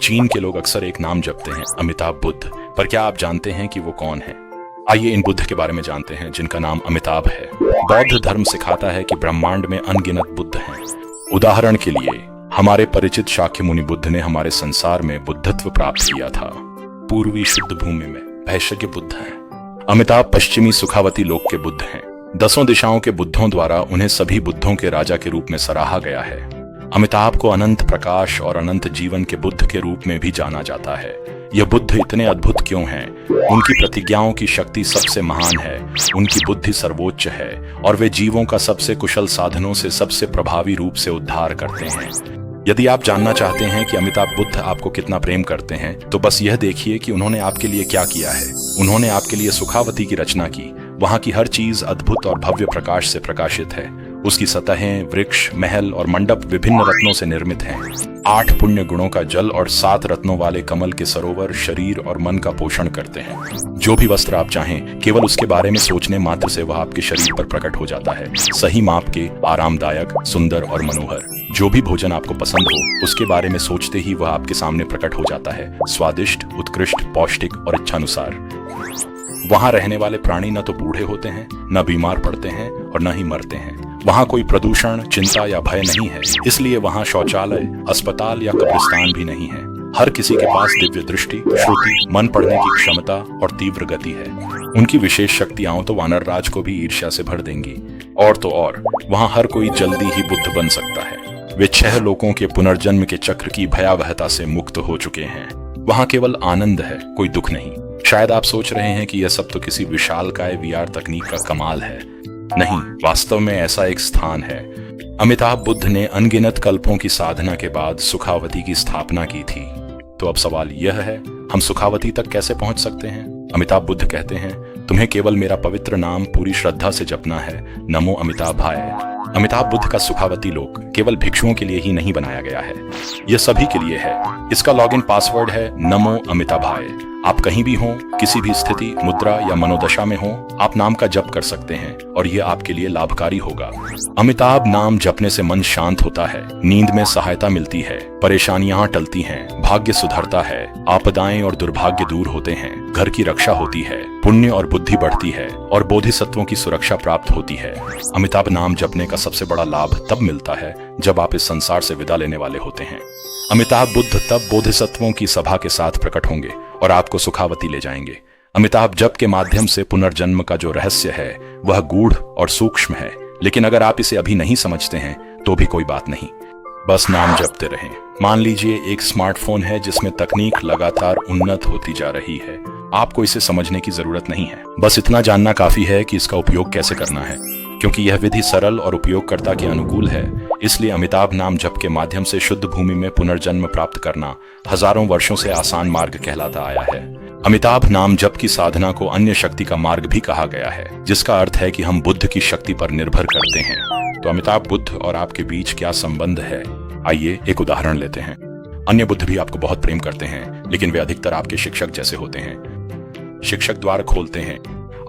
चीन के लोग अक्सर एक नाम जपते हैं, अमिताभ बुद्ध। पर क्या आप जानते हैं कि वो कौन है? आइए इन बुद्ध के बारे में जानते हैं जिनका नाम अमिताभ है। बौद्ध धर्म सिखाता है कि ब्रह्मांड में अनगिनत बुद्ध हैं। उदाहरण के लिए हमारे परिचित शाक्य मुनि बुद्ध ने हमारे संसार में बुद्धत्व प्राप्त किया था। पूर्वी शुद्ध भूमि में भैषज्ञ बुद्ध हैं। अमिताभ पश्चिमी सुखावती लोक के बुद्ध हैं। 10 दिशाओं के बुद्धों द्वारा उन्हें सभी बुद्धों के राजा के रूप में सराहा गया है। अमिताभ को अनंत प्रकाश और अनंत जीवन के बुद्ध के रूप में भी जाना जाता है। यह बुद्ध इतने अद्भुत क्यों हैं? उनकी प्रतिज्ञाओं की शक्ति सबसे महान है, उनकी बुद्धि सर्वोच्च है और वे जीवों का सबसे कुशल साधनों से सबसे प्रभावी रूप से उद्धार करते हैं। यदि आप जानना चाहते हैं कि अमिताभ बुद्ध आपको कितना प्रेम करते हैं, तो बस यह देखिए कि उन्होंने आपके लिए क्या किया है। उन्होंने आपके लिए सुखावती की रचना की। वहां की हर चीज अद्भुत और भव्य प्रकाश से प्रकाशित है। उसकी सतहें, वृक्ष, महल और मंडप विभिन्न रत्नों से निर्मित हैं। 8 पुण्य गुणों का जल और 7 रत्नों वाले कमल के सरोवर शरीर और मन का पोषण करते हैं। जो भी वस्त्र आप चाहें, केवल उसके बारे में सोचने मात्र से वह आपके शरीर पर प्रकट हो जाता है। सही माप के, आरामदायक, सुंदर और मनोहर। जो भी भोजन आपको पसंद हो, उसके बारे में सोचते ही वह आपके सामने प्रकट हो जाता है। स्वादिष्ट, उत्कृष्ट, पौष्टिक और इच्छानुसार। वहां रहने वाले प्राणी न तो बूढ़े होते हैं, न बीमार पड़ते हैं और न ही मरते हैं। वहां कोई प्रदूषण, चिंता या भय नहीं है, इसलिए वहां शौचालय, अस्पताल या कब्रिस्तान भी नहीं है। हर किसी के पास दिव्य दृष्टि, श्रुति, मन पढ़ने की क्षमता और तीव्र गति है। उनकी विशेष शक्तियां तो वानर राज को भी ईर्ष्या से भर देंगी। और तो और वहां हर कोई जल्दी ही बुद्ध बन सकता है। वे 6 लोकों के पुनर्जन्म के चक्र की भयावहता से मुक्त हो चुके हैं। वहां केवल आनंद है, कोई दुख नहीं। शायद आप सोच रहे हैं कि यह सब तो किसी विशालकाय VR तकनीक का कमाल है। नहीं, वास्तव में ऐसा एक स्थान है। अमिताभ बुद्ध ने अनगिनत कल्पों की साधना के बाद सुखावती की स्थापना की थी। तो अब सवाल यह है, हम सुखावती तक कैसे पहुंच सकते हैं? अमिताभ बुद्ध कहते हैं, तुम्हें केवल मेरा पवित्र नाम पूरी श्रद्धा से जपना है। नमो अमिताभाय। अमिताभ बुद्ध का सुखावती लोक केवल भिक्षुओं के लिए ही नहीं बनाया गया है, यह सभी के लिए है। इसका लॉगिन पासवर्ड है नमो अमिताभाय। आप कहीं भी हों, किसी भी स्थिति, मुद्रा या मनोदशा में हों, आप नाम का जप कर सकते हैं और यह आपके लिए लाभकारी होगा। अमिताभ नाम जपने से मन शांत होता है, नींद में सहायता मिलती है, परेशानियां टलती हैं, भाग्य सुधरता है, आपदाएं और दुर्भाग्य दूर होते हैं, घर की रक्षा होती है, पुण्य और बुद्धि बढ़ती है और बोधिसत्वों की सुरक्षा प्राप्त होती है। अमिताभ नाम जपने का सबसे बड़ा लाभ तब मिलता है जब आप इस संसार से विदा लेने वाले होते हैं। अमिताभ बुद्ध तब बोधिसत्वों की सभा के साथ प्रकट होंगे और आपको सुखावती ले जाएंगे। अमिताभ जप के माध्यम से पुनर्जन्म का जो रहस्य है वह गूढ़ और सूक्ष्म है, लेकिन अगर आप इसे अभी नहीं समझते हैं तो भी कोई बात नहीं, बस नाम जपते रहें। मान लीजिए एक स्मार्टफोन है जिसमें तकनीक लगातार उन्नत होती जा रही है। आपको इसे समझने की जरूरत नहीं है, बस इतना जानना काफी है कि इसका उपयोग कैसे करना है। क्योंकि यह विधि सरल और उपयोगकर्ता के अनुकूल है, इसलिए अमिताभ नाम जप के माध्यम से शुद्ध भूमि में पुनर्जन्म प्राप्त करना हजारों वर्षों से आसान मार्ग कहलाता आया है। अमिताभ नाम जप की साधना को अन्य शक्ति का मार्ग भी कहा गया है, जिसका अर्थ है कि हम बुद्ध की शक्ति पर निर्भर करते हैं। तो अमिताभ बुद्ध और आपके बीच क्या संबंध है? आइए एक उदाहरण लेते हैं। अन्य बुद्ध भी आपको बहुत प्रेम करते हैं, लेकिन वे अधिकतर आपके शिक्षक जैसे होते हैं। शिक्षक द्वार खोलते हैं,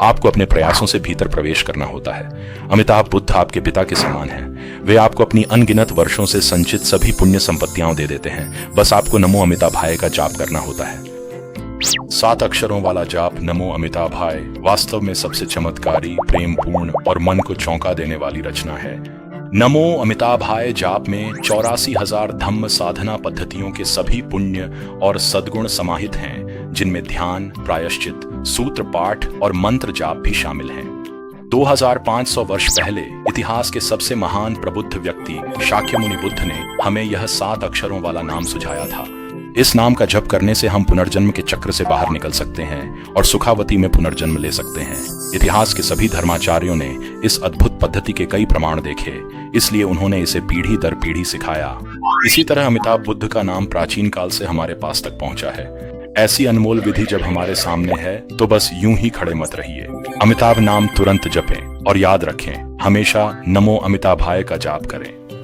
आपको अपने प्रयासों से भीतर प्रवेश करना होता है। अमिताभ बुद्ध आपके पिता के समान हैं। वे आपको अपनी अनगिनत वर्षों से संचित सभी पुण्य संपत्तियां दे देते हैं। बस आपको नमो अमिताभाय का जाप करना होता है। 7 अक्षरों वाला जाप नमो अमिताभाय वास्तव में सबसे चमत्कारी, प्रेमपूर्ण और मन को चौंका देने वाली रचना है। नमो अमिताभाय जाप में 84,000 धम्म साधना पद्धतियों के सभी पुण्य और सद्गुण समाहित हैं, जिनमें ध्यान, प्रायश्चित, सूत्र पाठ और मंत्र जाप भी शामिल हैं। 2500 वर्ष पहले इतिहास के सबसे महान प्रबुद्ध व्यक्ति शाक्य मुनि बुद्ध ने हमें यह 7 अक्षरों वाला नाम सुझाया था। इस नाम का जप करने से हम पुनर्जन्म के चक्र से बाहर निकल सकते हैं और सुखावती में पुनर्जन्म ले सकते हैं। इतिहास के सभी धर्माचार्यों ने इस अद्भुत पद्धति के कई प्रमाण देखे, इसलिए उन्होंने इसे पीढ़ी दर पीढ़ी सिखाया। इसी तरह अमिताभ बुद्ध का नाम प्राचीन काल से हमारे पास तक पहुंचा है। ऐसी अनमोल विधि जब हमारे सामने है तो बस यूं ही खड़े मत रहिए। अमिताभ नाम तुरंत जपें और याद रखें, हमेशा नमो अमिताभाय का जाप करें।